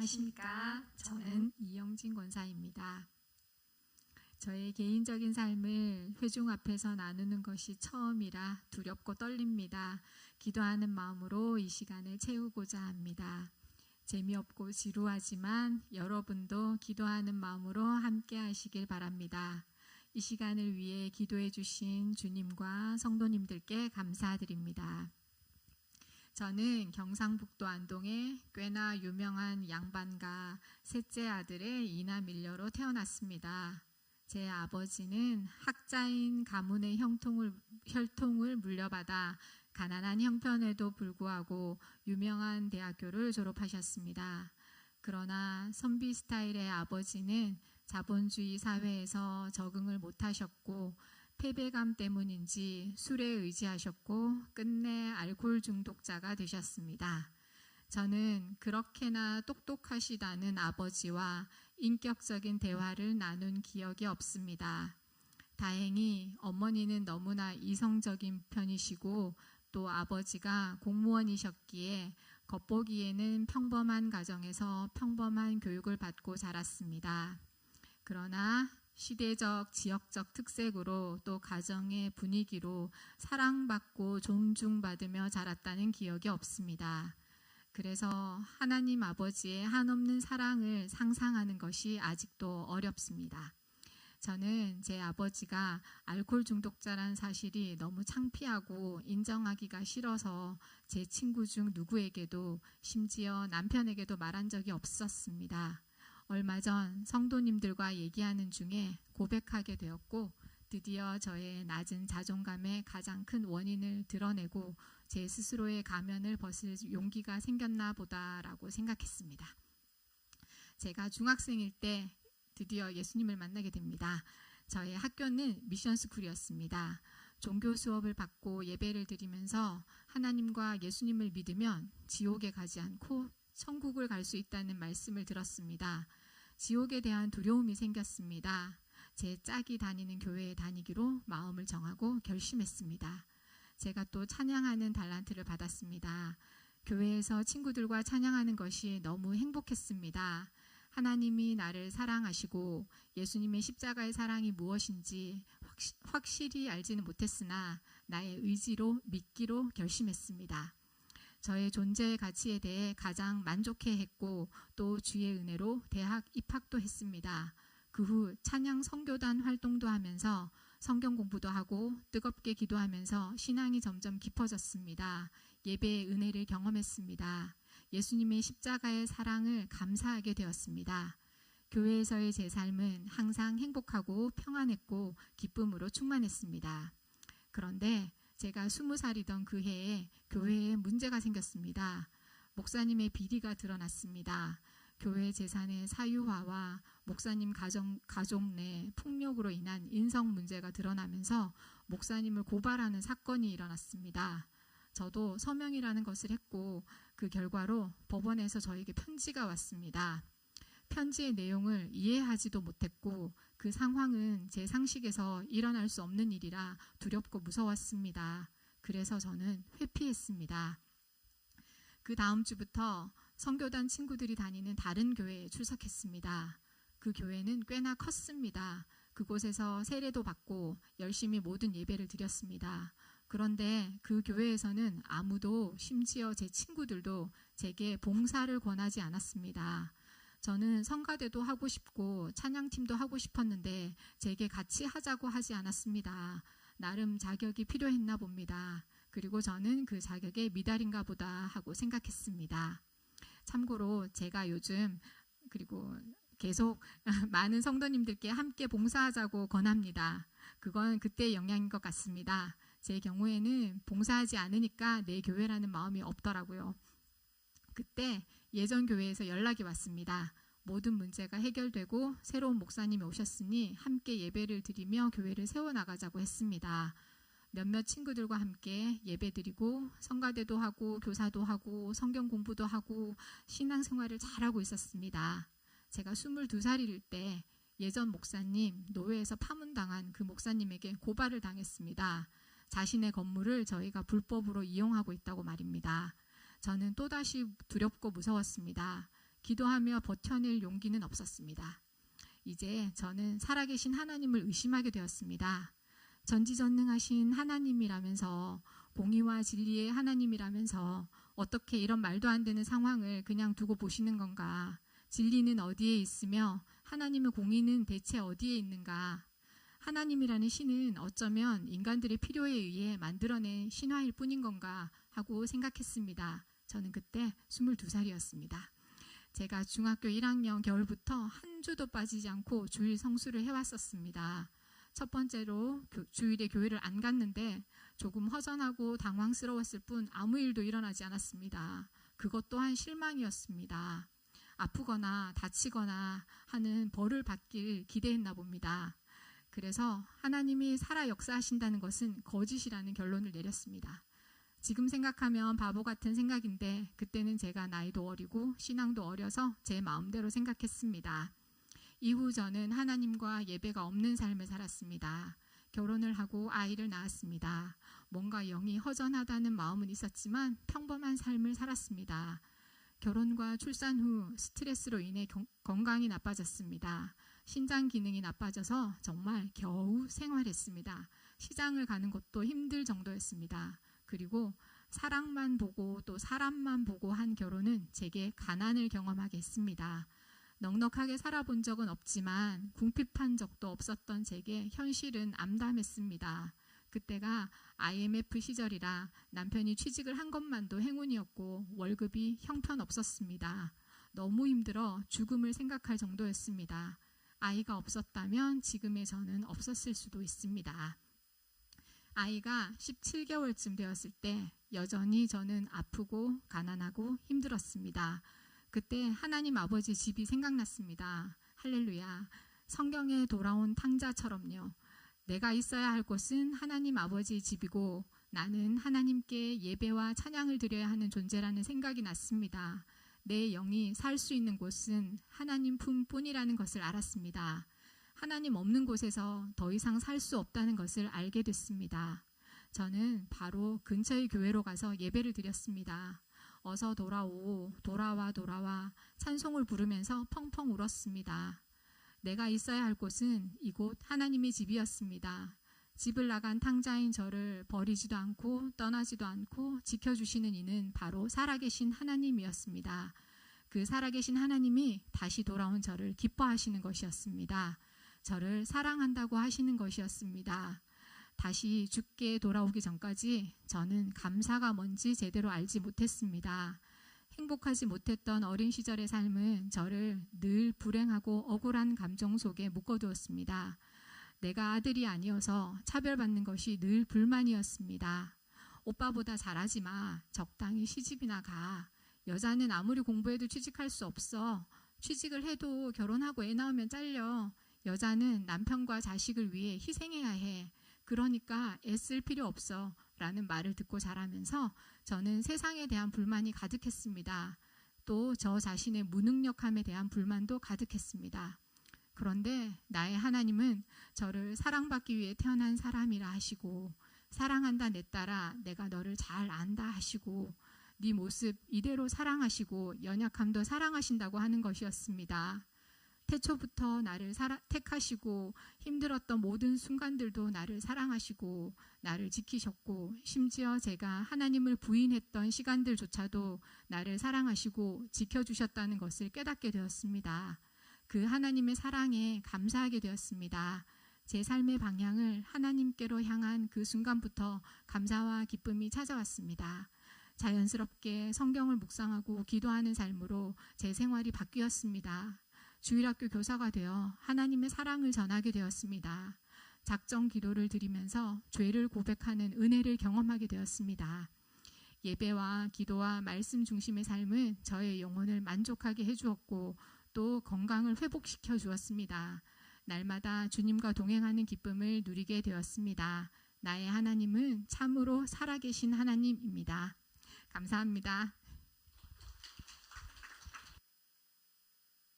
안녕하십니까. 저는 이영진 권사입니다. 저의 개인적인 삶을 회중 앞에서 나누는 것이 처음이라 두렵고 떨립니다. 기도하는 마음으로 이 시간을 채우고자 합니다. 재미없고 지루하지만 여러분도 기도하는 마음으로 함께 하시길 바랍니다. 이 시간을 위해 기도해 주신 주님과 성도님들께 감사드립니다. 저는 경상북도 안동에 꽤나 유명한 양반가 셋째 아들의 이남일녀로 태어났습니다. 제 아버지는 학자인 가문의 혈통을 물려받아 가난한 형편에도 불구하고 유명한 대학교를 졸업하셨습니다. 그러나 선비 스타일의 아버지는 자본주의 사회에서 적응을 못하셨고 패배감 때문인지 술에 의지하셨고 끝내 알코올 중독자가 되셨습니다. 저는 그렇게나 똑똑하시다는 아버지와 인격적인 대화를 나눈 기억이 없습니다. 다행히 어머니는 너무나 이성적인 편이시고 또 아버지가 공무원이셨기에 겉보기에는 평범한 가정에서 평범한 교육을 받고 자랐습니다. 그러나 시대적, 지역적 특색으로 또 가정의 분위기로 사랑받고 존중받으며 자랐다는 기억이 없습니다. 그래서 하나님 아버지의 한없는 사랑을 상상하는 것이 아직도 어렵습니다. 저는 제 아버지가 알코올 중독자란 사실이 너무 창피하고 인정하기가 싫어서 제 친구 중 누구에게도 심지어 남편에게도 말한 적이 없었습니다. 얼마 전 성도님들과 얘기하는 중에 고백하게 되었고 드디어 저의 낮은 자존감의 가장 큰 원인을 드러내고 제 스스로의 가면을 벗을 용기가 생겼나 보다라고 생각했습니다. 제가 중학생일 때 드디어 예수님을 만나게 됩니다. 저의 학교는 미션스쿨이었습니다. 종교 수업을 받고 예배를 드리면서 하나님과 예수님을 믿으면 지옥에 가지 않고 천국을 갈 수 있다는 말씀을 들었습니다. 지옥에 대한 두려움이 생겼습니다. 제 짝이 다니는 교회에 다니기로 마음을 정하고 결심했습니다. 제가 또 찬양하는 달란트를 받았습니다. 교회에서 친구들과 찬양하는 것이 너무 행복했습니다. 하나님이 나를 사랑하시고 예수님의 십자가의 사랑이 무엇인지 확실히 알지는 못했으나 나의 의지로 믿기로 결심했습니다. 저의 존재의 가치에 대해 가장 만족해했고 또 주의 은혜로 대학 입학도 했습니다. 그 후 찬양 선교단 활동도 하면서 성경 공부도 하고 뜨겁게 기도하면서 신앙이 점점 깊어졌습니다. 예배의 은혜를 경험했습니다. 예수님의 십자가의 사랑을 감사하게 되었습니다. 교회에서의 제 삶은 항상 행복하고 평안했고 기쁨으로 충만했습니다. 그런데 제가 20살이던 그 해에 교회에 문제가 생겼습니다. 목사님의 비리가 드러났습니다. 교회 재산의 사유화와 목사님 가족 내 폭력으로 인한 인성 문제가 드러나면서 목사님을 고발하는 사건이 일어났습니다. 저도 서명이라는 것을 했고 그 결과로 법원에서 저에게 편지가 왔습니다. 편지의 내용을 이해하지도 못했고 그 상황은 제 상식에서 일어날 수 없는 일이라 두렵고 무서웠습니다. 그래서 저는 회피했습니다. 그 다음 주부터 선교단 친구들이 다니는 다른 교회에 출석했습니다. 그 교회는 꽤나 컸습니다. 그곳에서 세례도 받고 열심히 모든 예배를 드렸습니다. 그런데 그 교회에서는 아무도 심지어 제 친구들도 제게 봉사를 권하지 않았습니다. 저는 성가대도 하고 싶고 찬양팀도 하고 싶었는데 제게 같이 하자고 하지 않았습니다. 나름 자격이 필요했나 봅니다. 그리고 저는 그 자격에 미달인가 보다 하고 생각했습니다. 참고로 제가 요즘 그리고 계속 많은 성도님들께 함께 봉사하자고 권합니다. 그건 그때의 영향인 것 같습니다. 제 경우에는 봉사하지 않으니까 내 교회라는 마음이 없더라고요. 그때 예전 교회에서 연락이 왔습니다. 모든 문제가 해결되고 새로운 목사님이 오셨으니 함께 예배를 드리며 교회를 세워나가자고 했습니다. 몇몇 친구들과 함께 예배드리고 성가대도 하고 교사도 하고 성경 공부도 하고 신앙생활을 잘하고 있었습니다. 제가 22살일 때 예전 목사님, 노예에서 파문당한 그 목사님에게 고발을 당했습니다. 자신의 건물을 저희가 불법으로 이용하고 있다고 말입니다. 저는 또다시 두렵고 무서웠습니다. 기도하며 버텨낼 용기는 없었습니다. 이제 저는 살아계신 하나님을 의심하게 되었습니다. 전지전능하신 하나님이라면서, 공의와 진리의 하나님이라면서 어떻게 이런 말도 안 되는 상황을 그냥 두고 보시는 건가? 진리는 어디에 있으며 하나님의 공의는 대체 어디에 있는가? 하나님이라는 신은 어쩌면 인간들의 필요에 의해 만들어낸 신화일 뿐인 건가 하고 생각했습니다. 저는 그때 22살이었습니다. 제가 중학교 1학년 겨울부터 한 주도 빠지지 않고 주일 성수를 해왔었습니다. 첫 번째로 주일에 교회를 안 갔는데 조금 허전하고 당황스러웠을 뿐 아무 일도 일어나지 않았습니다. 그것 또한 실망이었습니다. 아프거나 다치거나 하는 벌을 받길 기대했나 봅니다. 그래서 하나님이 살아 역사하신다는 것은 거짓이라는 결론을 내렸습니다. 지금 생각하면 바보 같은 생각인데 그때는 제가 나이도 어리고 신앙도 어려서 제 마음대로 생각했습니다. 이후 저는 하나님과 예배가 없는 삶을 살았습니다. 결혼을 하고 아이를 낳았습니다. 뭔가 영이 허전하다는 마음은 있었지만 평범한 삶을 살았습니다. 결혼과 출산 후 스트레스로 인해 건강이 나빠졌습니다. 신장 기능이 나빠져서 정말 겨우 생활했습니다. 시장을 가는 것도 힘들 정도였습니다. 그리고 사랑만 보고 또 사람만 보고 한 결혼은 제게 가난을 경험하게 했습니다. 넉넉하게 살아본 적은 없지만 궁핍한 적도 없었던 제게 현실은 암담했습니다. 그때가 IMF 시절이라 남편이 취직을 한 것만도 행운이었고 월급이 형편없었습니다. 너무 힘들어 죽음을 생각할 정도였습니다. 아이가 없었다면 지금의 저는 없었을 수도 있습니다. 아이가 17개월쯤 되었을 때 여전히 저는 아프고 가난하고 힘들었습니다. 그때 하나님 아버지 집이 생각났습니다. 할렐루야. 성경에 돌아온 탕자처럼요. 내가 있어야 할 곳은 하나님 아버지의 집이고 나는 하나님께 예배와 찬양을 드려야 하는 존재라는 생각이 났습니다. 내 영이 살 수 있는 곳은 하나님 품뿐이라는 것을 알았습니다. 하나님 없는 곳에서 더 이상 살 수 없다는 것을 알게 됐습니다. 저는 바로 근처의 교회로 가서 예배를 드렸습니다. 어서 돌아와 찬송을 부르면서 펑펑 울었습니다. 내가 있어야 할 곳은 이곳 하나님의 집이었습니다. 집을 나간 탕자인 저를 버리지도 않고 떠나지도 않고 지켜주시는 이는 바로 살아계신 하나님이었습니다. 그 살아계신 하나님이 다시 돌아온 저를 기뻐하시는 것이었습니다. 저를 사랑한다고 하시는 것이었습니다. 다시 주께 돌아오기 전까지 저는 감사가 뭔지 제대로 알지 못했습니다. 행복하지 못했던 어린 시절의 삶은 저를 늘 불행하고 억울한 감정 속에 묶어두었습니다. 내가 아들이 아니어서 차별받는 것이 늘 불만이었습니다. 오빠보다 잘하지 마. 적당히 시집이나 가. 여자는 아무리 공부해도 취직할 수 없어. 취직을 해도 결혼하고 애 낳으면 잘려. 여자는 남편과 자식을 위해 희생해야 해. 그러니까 애쓸 필요 없어. 라는 말을 듣고 자라면서 저는 세상에 대한 불만이 가득했습니다. 또 저 자신의 무능력함에 대한 불만도 가득했습니다. 그런데 나의 하나님은 저를 사랑받기 위해 태어난 사람이라 하시고 사랑한다 내 딸아 내가 너를 잘 안다 하시고 네 모습 이대로 사랑하시고 연약함도 사랑하신다고 하는 것이었습니다. 태초부터 나를 택하시고 힘들었던 모든 순간들도 나를 사랑하시고 나를 지키셨고 심지어 제가 하나님을 부인했던 시간들조차도 나를 사랑하시고 지켜주셨다는 것을 깨닫게 되었습니다. 그 하나님의 사랑에 감사하게 되었습니다. 제 삶의 방향을 하나님께로 향한 그 순간부터 감사와 기쁨이 찾아왔습니다. 자연스럽게 성경을 묵상하고 기도하는 삶으로 제 생활이 바뀌었습니다. 주일학교 교사가 되어 하나님의 사랑을 전하게 되었습니다. 작정 기도를 드리면서 죄를 고백하는 은혜를 경험하게 되었습니다. 예배와 기도와 말씀 중심의 삶은 저의 영혼을 만족하게 해주었고 또 건강을 회복시켜 주었습니다. 날마다 주님과 동행하는 기쁨을 누리게 되었습니다. 나의 하나님은 참으로 살아계신 하나님입니다. 감사합니다.